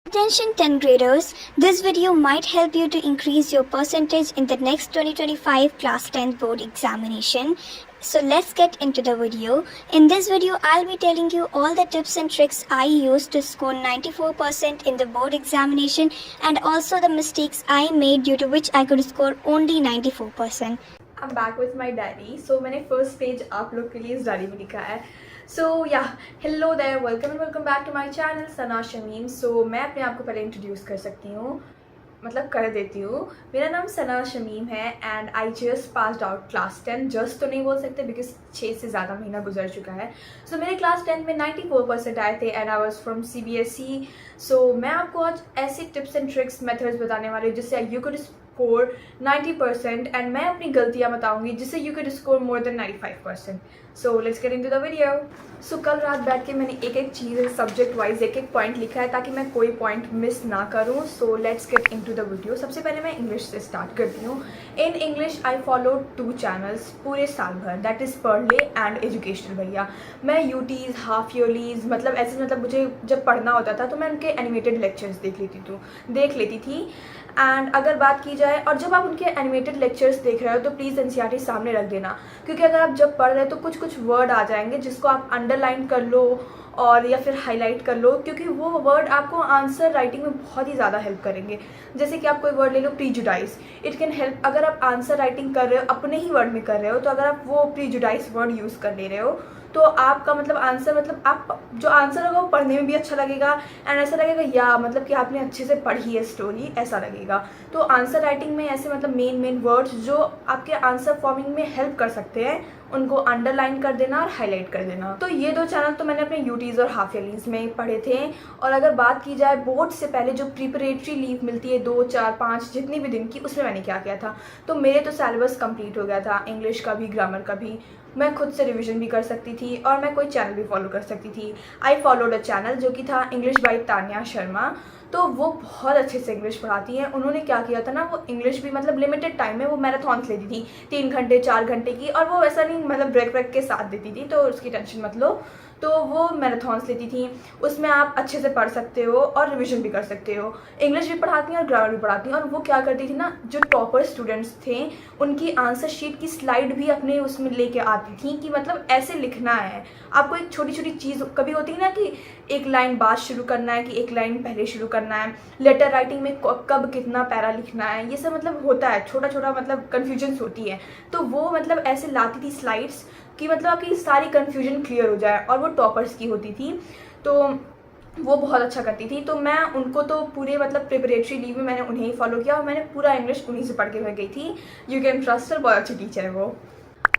Attention 10th graders, this video might help you to increase your percentage in the next 2025 class 10th board examination. So let's get into the video. In this video, I'll be telling you all the tips and tricks I used to score 94% in the board examination and also the mistakes I made due to which I could score only 94%. I'm back with my diary. So मैंने first page आप लोग के लिए इस diary में लिखा है. So yeah, hello there, welcome back to my channel Sana Shamim. So मैं अपने आप को पहले इंट्रोड्यूस कर सकती हूँ, मतलब कर देती हूँ. मेरा नाम सना शमीम है and I just passed out class 10. Just तो नहीं बोल सकते बिकॉज 6 से ज़्यादा महीना गुजर चुका है. सो मेरे क्लास 10 में 94% आए थे and I was from CBSE. सो मैं आपको आज ऐसे टिप्स एंड ट्रिक्स मेथड्स बताने वाली हूँ जिससे यू कुड स्कोर 90% एंड मैं अपनी गलतियाँ बताऊँगी जिससे you could score more than 95%. So let's get into the video. So कल रात बैठ के मैंने एक एक चीज़ सब्जेक्ट वाइज एक एक पॉइंट लिखा है ताकि मैं कोई पॉइंट मिस ना करूँ. सो let's get into the video. सबसे पहले मैं इंग्लिश से स्टार्ट करती हूँ. In English I follow 2 channels पूरे साल भर, दैट इज़ पढ़ले एंड एजुकेशनल भैया. मैं यूटीज़, हाफ ईयरलीज, मतलब ऐसे मतलब मुझे जब पढ़ना होता था तो मैं उनके एनिमेटेड लेक्चर्स देख लेती थी. एंड अगर बात की जाए, और जब आप उनके एनिमेटेड लेक्चर्स देख रहे हो तो प्लीज़ एनसीईआरटी सामने रख देना, क्योंकि अगर आप जब पढ़ रहे हो तो कुछ वर्ड आ जाएंगे जिसको आप अंडरलाइन कर लो और या फिर हाईलाइट कर लो, क्योंकि वो वर्ड आपको आंसर राइटिंग में बहुत ही ज़्यादा हेल्प करेंगे. जैसे कि आप कोई वर्ड ले लो, प्रीजुडाइज. इट कैन हेल्प अगर आप आंसर राइटिंग कर रहे हो, अपने ही वर्ड में कर रहे हो, तो अगर आप वो प्रीजुडाइज वर्ड यूज़ कर ले रहे हो तो आपका मतलब आंसर, मतलब आप जो आंसर होगा वो पढ़ने में भी अच्छा लगेगा एंड ऐसा लगेगा या मतलब कि आपने अच्छे से पढ़ी है स्टोरी, ऐसा लगेगा. तो आंसर राइटिंग में ऐसे मतलब मेन वर्ड्स जो आपके आंसर फॉर्मिंग में हेल्प कर सकते हैं उनको अंडरलाइन कर देना और हाईलाइट कर देना. तो ये 2 चैनल तो मैंने अपने यूटीज़ और हाफ ईयरलीज में पढ़े थे. और अगर बात की जाए बोर्ड से पहले जो प्रिपरेटरी लीव मिलती है 2, 4, 5 जितनी भी दिन की, उसमें मैंने क्या किया था, तो मेरे तो सिलेबस कंप्लीट हो गया था, इंग्लिश का भी, ग्रामर का भी. मैं खुद से रिवीजन भी कर सकती थी और मैं कोई चैनल भी फॉलो कर सकती थी. आई फॉलोड अ चैनल जो कि था इंग्लिश बाय तान्या शर्मा. तो वो बहुत अच्छे से इंग्लिश पढ़ाती हैं. उन्होंने क्या किया था ना, वो इंग्लिश भी मतलब लिमिटेड टाइम में वो मैराथॉन्स लेती थी 3 घंटे 4 घंटे की, और वो ऐसा नहीं मतलब ब्रेक के साथ देती थी, तो उसकी टेंशन मत लो. तो वो मैराथॉन्स लेती थी, उसमें आप अच्छे से पढ़ सकते हो और रिवीजन भी कर सकते हो. इंग्लिश भी पढ़ाती हैं और ग्रामर भी पढ़ाती हैं. और वो क्या करती थी ना, जो टॉपर स्टूडेंट्स थे उनकी आंसर शीट की स्लाइड भी अपने उसमें लेके आती थी कि मतलब ऐसे लिखना है आपको. एक छोटी छोटी चीज़ कभी होती है ना कि एक लाइन बाद शुरू करना है कि एक लाइन पहले शुरू करना है, लेटर राइटिंग में कब कितना पैरा लिखना है, ये सब मतलब होता है छोटा छोटा, मतलब कन्फ्यूजन्स होती है. तो वो मतलब ऐसे लाती थी स्लाइड्स कि मतलब आपकी सारी कन्फ्यूजन क्लियर हो जाए. और वो टॉपर्स की होती थी तो वो बहुत अच्छा करती थी. तो मैं उनको तो पूरे मतलब प्रिपरेटरी लीव में मैंने उन्हें ही फॉलो किया और मैंने पूरा इंग्लिश उन्हीं से पढ़ के मैं गई थी. यू कैन ट्रस्ट हर, बहुत अच्छी टीचर है वो.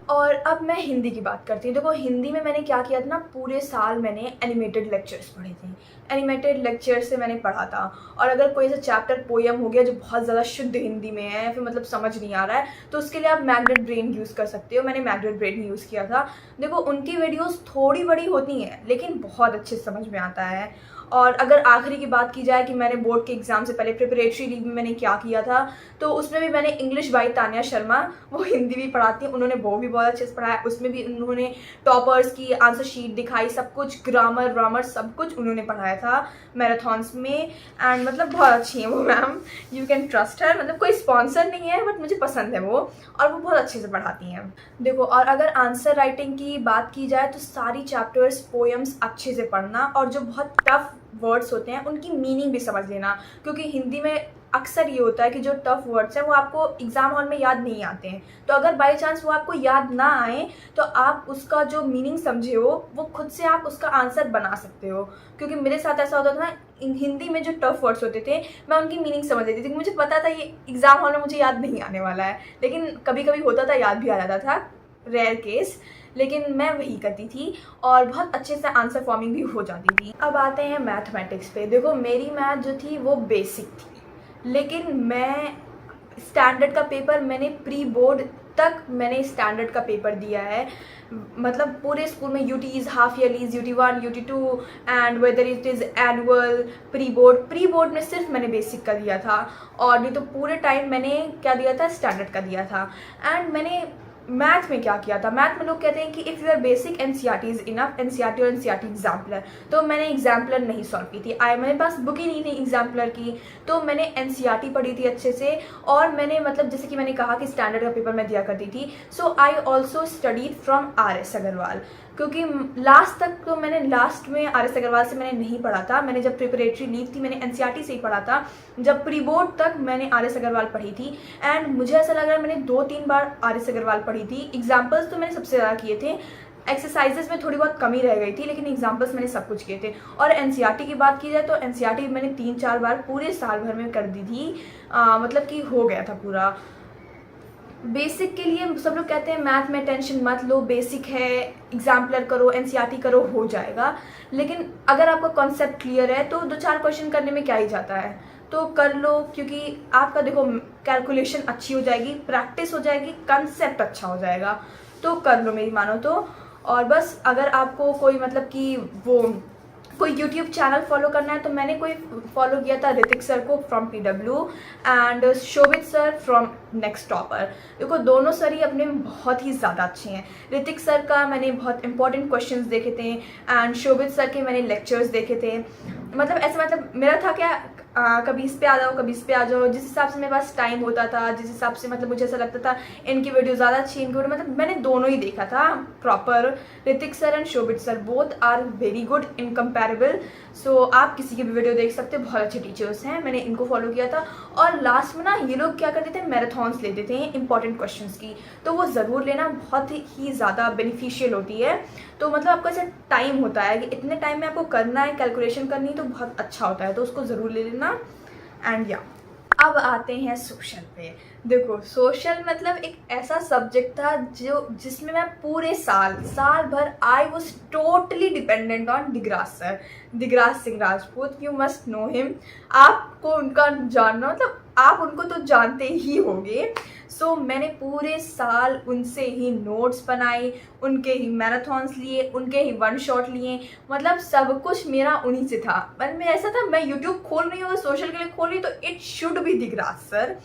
और अब मैं हिंदी की बात करती हूँ. देखो हिंदी में मैंने क्या किया था ना, पूरे साल मैंने एनिमेटेड लेक्चर्स पढ़े थे. एनिमेटेड लेक्चर से मैंने पढ़ा था. और अगर कोई सा चैप्टर पोएम हो गया जो बहुत ज़्यादा शुद्ध हिंदी में है, फिर मतलब समझ नहीं आ रहा है, तो उसके लिए आप मैग्नेट ब्रेन यूज़ कर सकते हो. मैंने मैग्नेट ब्रेन यूज़ किया था. देखो उनकी वीडियोस थोड़ी बड़ी होती हैं लेकिन बहुत अच्छे समझ में आता है. और अगर आखिरी की बात की जाए कि मैंने बोर्ड के एग्ज़ाम से पहले प्रिपरेटरी लीव में मैंने क्या किया था, तो उसमें भी मैंने इंग्लिश बाय तान्या शर्मा, वो हिंदी भी पढ़ाती हैं, उन्होंने वो भी बहुत अच्छे से पढ़ाया. उसमें भी उन्होंने टॉपर्स की आंसर शीट दिखाई, सब कुछ, ग्रामर सब कुछ उन्होंने पढ़ाया था मैराथॉन्स में. एंड मतलब बहुत अच्छी हैं वो ma'am, you can trust her. मतलब कोई स्पॉन्सर नहीं है बट मुझे पसंद है वो, और वो बहुत अच्छे से पढ़ाती हैं. देखो और अगर आंसर राइटिंग की बात की जाए तो सारी चैप्टर्स, पोएम्स अच्छे से पढ़ना, और जो बहुत टफ वर्ड्स होते हैं उनकी मीनिंग भी समझ लेना, क्योंकि हिंदी में अक्सर ये होता है कि जो टफ वर्ड्स हैं वो आपको एग्ज़ाम हॉल में याद नहीं आते हैं. तो अगर बाय चांस वो आपको याद ना आए तो आप उसका जो मीनिंग समझे हो वो खुद से आप उसका आंसर बना सकते हो. क्योंकि मेरे साथ ऐसा होता था ना, हिंदी में जो टफ वर्ड्स होते थे मैं उनकी मीनिंग समझ लेती थी. मुझे पता था ये एग्ज़ाम हॉल में मुझे याद नहीं आने वाला है, लेकिन कभी कभी होता था याद भी आ जाता था, रेयर केस, लेकिन मैं वही करती थी और बहुत अच्छे से आंसर फॉर्मिंग भी हो जाती थी. अब आते हैं मैथमेटिक्स पे. देखो मेरी मैथ जो थी वो बेसिक थी, लेकिन मैं स्टैंडर्ड का पेपर, मैंने प्री बोर्ड तक मैंने स्टैंडर्ड का पेपर दिया है. मतलब पूरे स्कूल में UTs, half yearlies, UT1, UT2 and whether it is annual, pre board में सिर्फ मैंने बेसिक का दिया था, और नहीं तो पूरे टाइम मैंने क्या दिया था, स्टैंडर्ड का दिया था. एंड मैंने मैथ में क्या किया था। मैथ में लोग कहते हैं कि if your basic NCERT is enough, NCERT और एनसीईआरटी एग्जाम्पलर। तो मैंने एग्जाम्पलर नहीं सॉल्व की थी, मेरे पास बुक ही नहीं थी एग्जाम्पलर की, तो मैंने एनसीईआरटी पढ़ी थी अच्छे से। और मैंने मतलब जैसे कि मैंने कहा कि स्टैंडर्ड का पेपर मैं दिया करती थी, so I also studied from RS Agarwal, क्योंकि लास्ट तक तो मैंने लास्ट में RS अग्रवाल से मैंने नहीं पढ़ा था। मैंने जब प्रिपरेटरी लीव थी मैंने एनसीईआरटी से ही पढ़ा था। जब प्री बोर्ड तक मैंने RS अग्रवाल पढ़ी थी, एंड मुझे ऐसा लग रहा है मैंने 2-3 बार RS अग्रवाल पढ़ी थी। एग्जाम्पल्स तो मैंने सबसे ज़्यादा किए थे, एक्सरसाइजेस में थोड़ी बहुत कमी रह गई थी, लेकिन एग्जाम्पल्स मैंने सब कुछ किए थे। और एनसीईआरटी की बात की जाए तो एनसीईआरटी मैंने 3-4 बार पूरे साल भर में कर दी थी, मतलब कि हो गया था पूरा। बेसिक के लिए सब लोग कहते हैं मैथ में टेंशन मत लो, बेसिक है, एग्जाम्पलर करो, एनसीईआरटी करो, हो जाएगा। लेकिन अगर आपका कॉन्सेप्ट क्लियर है तो 2-4 क्वेश्चन करने में क्या ही जाता है, तो कर लो, क्योंकि आपका देखो कैलकुलेशन अच्छी हो जाएगी, प्रैक्टिस हो जाएगी, कंसेप्ट अच्छा हो जाएगा, तो कर लो मेरी मानो तो। और बस अगर आपको कोई मतलब कि वो कोई YouTube चैनल फॉलो करना है तो मैंने कोई फॉलो किया था ऋतिक सर को from PW and Shobhit sir from next topper. देखो दोनों सर ही अपने में बहुत ही ज़्यादा अच्छे हैं। ऋतिक सर का मैंने बहुत इंपॉर्टेंट क्वेश्चंस देखे थे एंड शोभित सर के मैंने लेक्चर्स देखे थे। मतलब ऐसे मतलब मेरा था क्या, कभी इस पे आ जाओ कभी इस पे आ जाओ, जिस हिसाब से मेरे पास टाइम होता था, जिस हिसाब से मतलब मुझे ऐसा लगता था इनकी वीडियो ज़्यादा अच्छी, इनकी वीडियो मतलब मैंने दोनों ही देखा था proper. Ritik sir and Shobhit sir both are very good incomparable, so आप किसी की भी वीडियो देख सकते हो, बहुत अच्छे टीचर्स हैं, मैंने इनको फॉलो किया था। और लास्ट में ना ये लोग क्या करते थे, मैराथन्स लेते थे इंपॉर्टेंट क्वेश्चंस की, तो वो ज़रूर लेना, बहुत ही ज़्यादा बेनिफिशियल होती है। तो मतलब आपका ऐसा टाइम होता है कि इतने टाइम में आपको करना है, कैलकुलेशन करनी है, तो बहुत अच्छा होता है, तो उसको ज़रूर ले लेना। एंड या अब आते हैं सोशल पे। देखो सोशल मतलब एक ऐसा सब्जेक्ट था जिसमें मैं पूरे साल भर I was totally dependent on Digraj sir, Digraj Singh Rajput, you must know him. आपको उनका जानना मतलब आप उनको तो जानते ही होंगे। सो मैंने पूरे साल उनसे ही नोट्स बनाए, उनके ही मैराथन्स लिए, उनके ही वन शॉट लिए, मतलब सब कुछ मेरा उन्हीं से था। मन में ऐसा था मैं यूट्यूब खोल रही हूँ, अगर सोशल के लिए खोल रही हूँ तो it should be Digraj sir.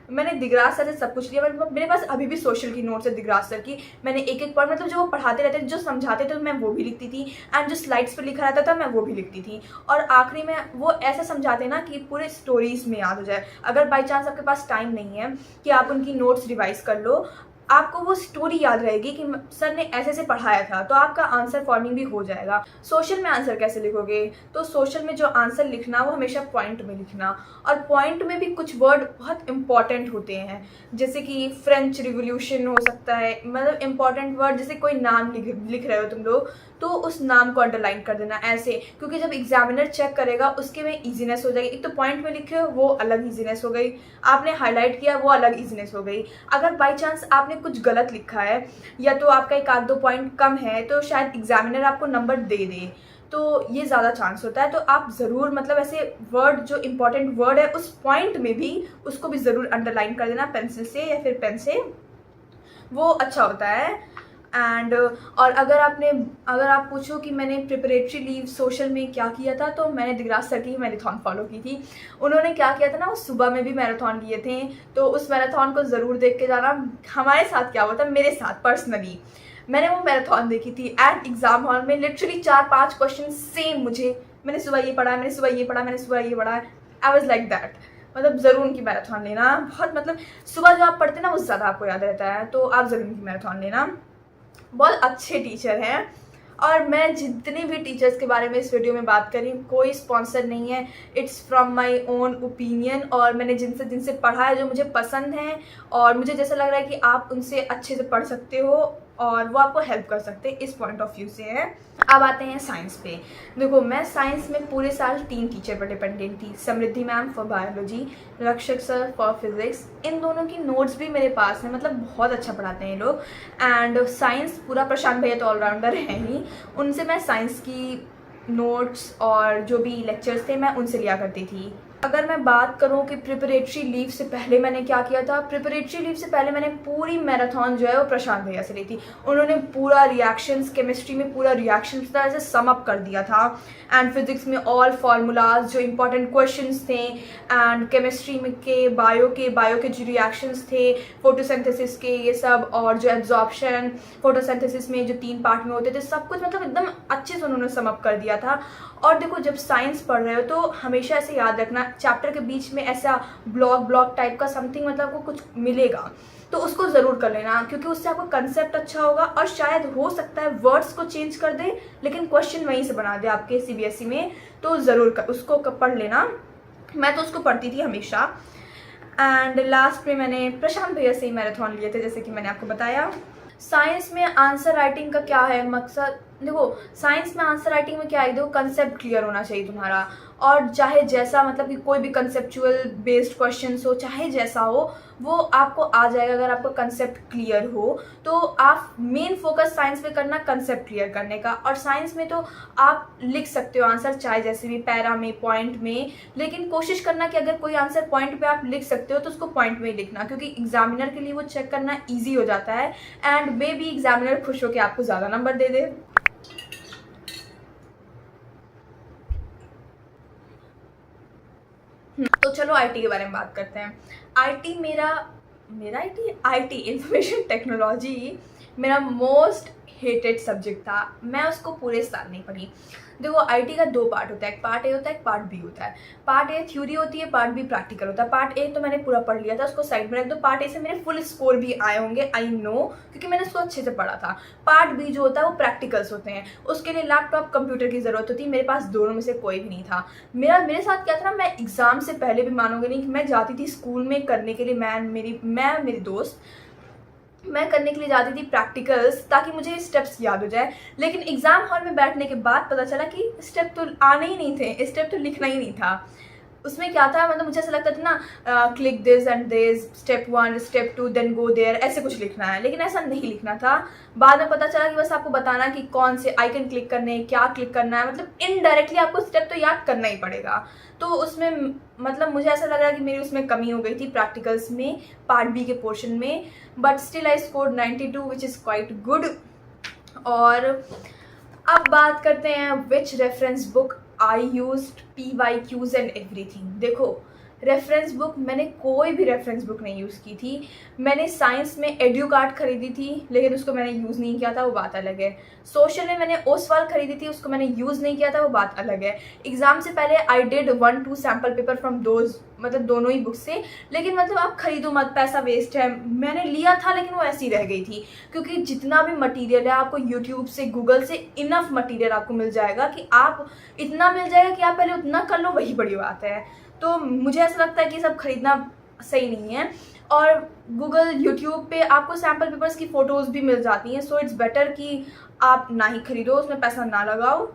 मैंने दिगराज सर से सब कुछ लिया, मेरे पास अभी भी सोशल की नोट्स है दिगराज सर की। मैंने एक पॉइंट मतलब जो वो पढ़ाते रहते थे, जो समझाते थे, तो मैं वो भी लिखती थी, एंड जो स्लाइड्स पर लिखा रहता था मैं वो भी लिखती थी। और आखिरी में वो ऐसा समझाते ना कि पूरे स्टोरीज में याद हो जाए। अगर बाई चांस आपके पास टाइम नहीं है कि आप उनकी नोट्स रिवाइज कर लो, आपको वो स्टोरी याद रहेगी कि सर ने ऐसे ऐसे पढ़ाया था, तो आपका आंसर फॉर्मिंग भी हो जाएगा। सोशल में आंसर कैसे लिखोगे, तो सोशल में जो आंसर लिखना वो हमेशा पॉइंट में लिखना, और पॉइंट में भी कुछ वर्ड बहुत इंपॉर्टेंट होते हैं, जैसे कि फ्रेंच रिवोल्यूशन हो सकता है, मतलब इंपॉर्टेंट वर्ड, जैसे कोई नाम लिख रहे हो तुम लोग, तो उस नाम को अंडरलाइन कर देना ऐसे, क्योंकि जब एग्जामिनर चेक करेगा उसके में ईजीनेस हो जाएगी। एक तो पॉइंट में लिखे हो वो अलग ईजीनेस हो गई, आपने हाईलाइट किया वो अलग ईजीनेस हो गई। अगर बाई चांस आपने कुछ गलत लिखा है या तो आपका 1-2 पॉइंट कम है, तो शायद एग्जामिनर आपको नंबर दे, तो ये ज़्यादा चांस होता है। तो आप ज़रूर मतलब ऐसे वर्ड जो इंपॉर्टेंट वर्ड है उस पॉइंट में भी उसको भी ज़रूर अंडरलाइन कर देना पेंसिल से या फिर पेन से, वो अच्छा होता है। एंड और अगर आप पूछो कि मैंने प्रिपरेटरी लीव सोशल में क्या किया था, तो मैंने दिगराज सर की मैराथन फॉलो की थी। उन्होंने क्या किया था ना, वो सुबह में भी मैराथन लिए थे, तो उस मैराथन को ज़रूर देख के जाना। हमारे साथ क्या हुआ था, मेरे साथ पर्सनली मैंने वो मैराथन देखी थी एट एग्ज़ाम हॉल में, लिटरली 4-5 क्वेश्चन सेम मैंने सुबह ये पढ़ा, मैंने सुबह ये पढ़ा, मैंने सुबह ये पढ़ा, आई वॉज लाइक दैट। मतलब ज़रूर उनकी मैराथन लेना, बहुत मतलब सुबह जो आप पढ़ते ना वो ज़्यादा आपको याद रहता है, तो आप ज़रूर उनकी मैराथन लेना। बहुत अच्छे टीचर हैं। और मैं जितने भी टीचर्स के बारे में इस वीडियो में बात करी, कोई स्पॉन्सर नहीं है, it's from my own opinion, और मैंने जिनसे पढ़ा है, जो मुझे पसंद है और मुझे जैसा लग रहा है कि आप उनसे अच्छे से पढ़ सकते हो और वो आपको हेल्प कर सकते हैं, इस पॉइंट ऑफ व्यू से है। अब आते हैं साइंस पे। देखो मैं साइंस में पूरे साल 3 टीचर पर डिपेंडेंट थी, समृद्धि मैम फॉर बायोलॉजी, रक्षक सर फॉर फिजिक्स। इन दोनों की नोट्स भी मेरे पास हैं, मतलब बहुत अच्छा पढ़ाते हैं ये लोग। एंड साइंस पूरा प्रशांत भैया तो ऑलराउंडर है ही, उनसे मैं साइंस की नोट्स और जो भी लेक्चर्स थे मैं उनसे लिया करती थी। अगर मैं बात करूं कि प्रिपरेटरी लीव से पहले मैंने क्या किया था, प्रिपरेटरी लीव से पहले मैंने पूरी मैराथन जो है वो प्रशांत भैया से ली थी। उन्होंने पूरा रिएक्शंस, केमिस्ट्री में पूरा रिएक्शंस तरह से सम अप कर दिया था, एंड फिजिक्स में ऑल फार्मूलाज जो इंपॉर्टेंट क्वेश्चंस थे, एंड केमिस्ट्री में बायो के जो रिएक्शंस थे, फोटोसिंथेसिस के ये सब, और जो एब्जॉर्प्शन फोटोसिंथेसिस में जो 3 पार्ट में होते थे, सब कुछ मतलब एकदम अच्छे से उन्होंने सम अप कर दिया था। और देखो, जब साइंस पढ़ रहे हो तो हमेशा ऐसे याद रखना, चैप्टर के बीच में ऐसा ब्लॉक टाइप का समथिंग मतलब आपको कुछ मिलेगा, तो उसको ज़रूर कर लेना, क्योंकि उससे आपका कंसेप्ट अच्छा होगा। और शायद हो सकता है वर्ड्स को चेंज कर दे, लेकिन क्वेश्चन वहीं से बना दे आपके CBSE में, तो ज़रूर उसको पढ़ लेना। मैं तो उसको पढ़ती थी हमेशा। एंड लास्ट में मैंने प्रशांत भैया से ही मैराथन लिए थे, जैसे कि मैंने आपको बताया। साइंस में आंसर राइटिंग का क्या है मकसद? देखो, साइंस में आंसर राइटिंग में क्या है, देखो कंसेप्ट क्लियर होना चाहिए तुम्हारा, और चाहे जैसा मतलब कि कोई भी कंसेप्चुअल बेस्ड क्वेश्चन हो, चाहे जैसा हो, वो आपको आ जाएगा अगर आपका कंसेप्ट क्लियर हो। तो आप मेन फोकस साइंस पे करना, कंसेप्ट क्लियर करने का। और साइंस में तो आप लिख सकते हो आंसर चाहे जैसे भी, पैरा में, पॉइंट में, लेकिन कोशिश करना कि अगर कोई आंसर पॉइंट पे आप लिख सकते हो तो उसको पॉइंट में ही लिखना, क्योंकि एग्जामिनर के लिए वो चेक करना ईजी हो जाता है, एंड मे बी एग्जामिनर खुश होकर आपको ज़्यादा नंबर दे दे। तो चलो IT के बारे में बात करते हैं। IT IT इंफॉर्मेशन टेक्नोलॉजी मेरा मोस्ट हेटेड सब्जेक्ट था। मैं उसको पूरे साल नहीं पढ़ी। देखो, IT का 2 पार्ट होता है, एक पार्ट A होता है, एक पार्ट B होता है। पार्ट A थ्योरी होती है, पार्ट B प्रैक्टिकल होता है। पार्ट A तो मैंने पूरा पढ़ लिया था, उसको साइड में रख दो। पार्ट A से मेरे फुल स्कोर भी आए होंगे, आई नो, क्योंकि मैंने उसको अच्छे से पढ़ा था। पार्ट B जो होता है वो प्रैक्टिकल्स होते हैं, उसके लिए लैपटॉप, कंप्यूटर की ज़रूरत होती है। मेरे पास दोनों में से कोई भी नहीं था। मेरे साथ क्या था ना, मैं एग्ज़ाम से पहले भी मानोगे नहीं कि मैं जाती थी स्कूल में करने के लिए, मैं मेरी दोस्त, मैं करने के लिए जाती थी प्रैक्टिकल्स, ताकि मुझे स्टेप्स याद हो जाए। लेकिन एग्ज़ाम हॉल में बैठने के बाद पता चला कि स्टेप तो आने ही नहीं थे, स्टेप तो लिखना ही नहीं था। उसमें क्या था, मतलब मुझे ऐसा लगता था ना, click this and this, step 1, step 2, then go there, ऐसे कुछ लिखना है, लेकिन ऐसा नहीं लिखना था। बाद में पता चला कि बस आपको बताना कि कौन से आइकन क्लिक करने हैं, क्या क्लिक करना है, मतलब इनडायरेक्टली आपको स्टेप तो याद करना ही पड़ेगा। तो उसमें मतलब मुझे ऐसा लग रहा है कि मेरी उसमें कमी हो गई थी प्रैक्टिकल्स में, पार्ट B के पोर्शन में, but still I scored 92 which is quite good. और अब बात करते हैं which reference book I used, PYQs and everything. देखो, रेफरेंस बुक, मैंने कोई भी रेफरेंस बुक नहीं यूज़ की थी। मैंने साइंस में एड्यू कार्ड खरीदी थी, लेकिन उसको मैंने यूज़ नहीं किया था, वो बात अलग है। सोशल में मैंने ओसवाल खरीदी थी, उसको मैंने यूज़ नहीं किया था, वो बात अलग है। एग्जाम से पहले I did 1-2 sample paper from those, मतलब दोनों ही बुक से, लेकिन मतलब आप खरीदो मत, पैसा वेस्ट है। मैंने लिया था लेकिन वो ऐसी रह गई थी, क्योंकि जितना भी मटीरियल है आपको यूट्यूब से, गूगल से इनफ मटीरियल आपको मिल जाएगा कि आप इतना मिल जाएगा कि आप पहले उतना कर लो, वही बड़ी बात है। तो मुझे ऐसा लगता है कि सब खरीदना सही नहीं है। और गूगल, यूट्यूब पे आपको सैम्पल पेपर्स की फ़ोटोज़ भी मिल जाती हैं, सो इट्स बेटर कि आप ना ही खरीदो, उसमें पैसा ना लगाओ।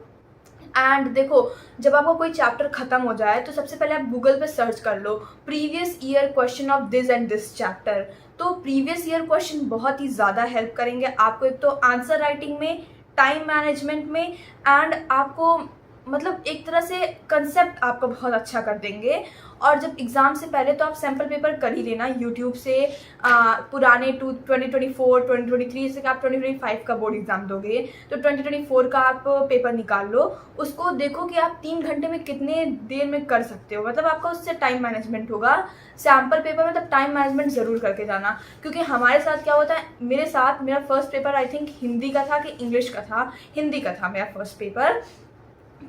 एंड देखो, जब आपको कोई चैप्टर ख़त्म हो जाए तो सबसे पहले आप गूगल पे सर्च कर लो previous year question of this and this chapter. तो प्रीवियस ईयर क्वेश्चन बहुत ही ज़्यादा हेल्प करेंगे आपको, एक तो आंसर राइटिंग में, टाइम मैनेजमेंट में, एंड आपको मतलब एक तरह से कंसेप्ट आपका बहुत अच्छा कर देंगे। और जब एग्ज़ाम से पहले तो आप सैम्पल पेपर कर ही लेना यूट्यूब से, पुराने 2024, 2023 से, आप 2025 का बोर्ड एग्ज़ाम दोगे तो 2024 का आप पेपर निकाल लो, उसको देखो कि आप 3 घंटे में कितने देर में कर सकते हो, मतलब आपका उससे टाइम मैनेजमेंट होगा। सैम्पल पेपर मतलब टाइम मैनेजमेंट ज़रूर करके जाना, क्योंकि हमारे साथ क्या होता है, मेरा first paper I think Hindi का था कि इंग्लिश का था, हिंदी का था मेरा फर्स्ट पेपर।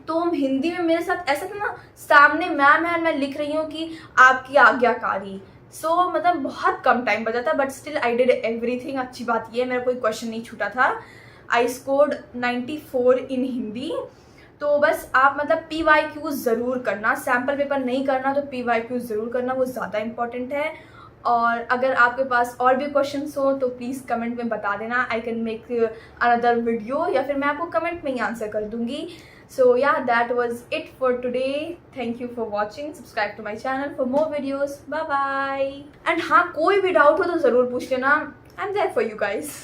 तो हिंदी में मेरे साथ ऐसा था ना, सामने मैम है, मैं लिख रही हूँ कि आपकी आज्ञाकारी, सो मतलब बहुत कम टाइम बचा था, but still I did everything. अच्छी बात ये है, मेरा कोई क्वेश्चन नहीं छूटा था। आई स्कोर्ड 94 इन हिंदी। तो बस आप मतलब PYQ ज़रूर करना, सैम्पल पेपर नहीं करना तो PYQ ज़रूर करना, वो ज़्यादा इंपॉर्टेंट है। और अगर आपके पास और भी क्वेश्चंस हो तो प्लीज़ कमेंट में बता देना, I can make another video, या फिर मैं आपको कमेंट में ही आंसर कर दूँगी। So yeah, that was it for today. Thank you for watching. Subscribe to my channel for more videos. Bye bye. And हाँ, कोई भी डाउट हो तो ज़रूर पूछ लेना. I'm there for you guys.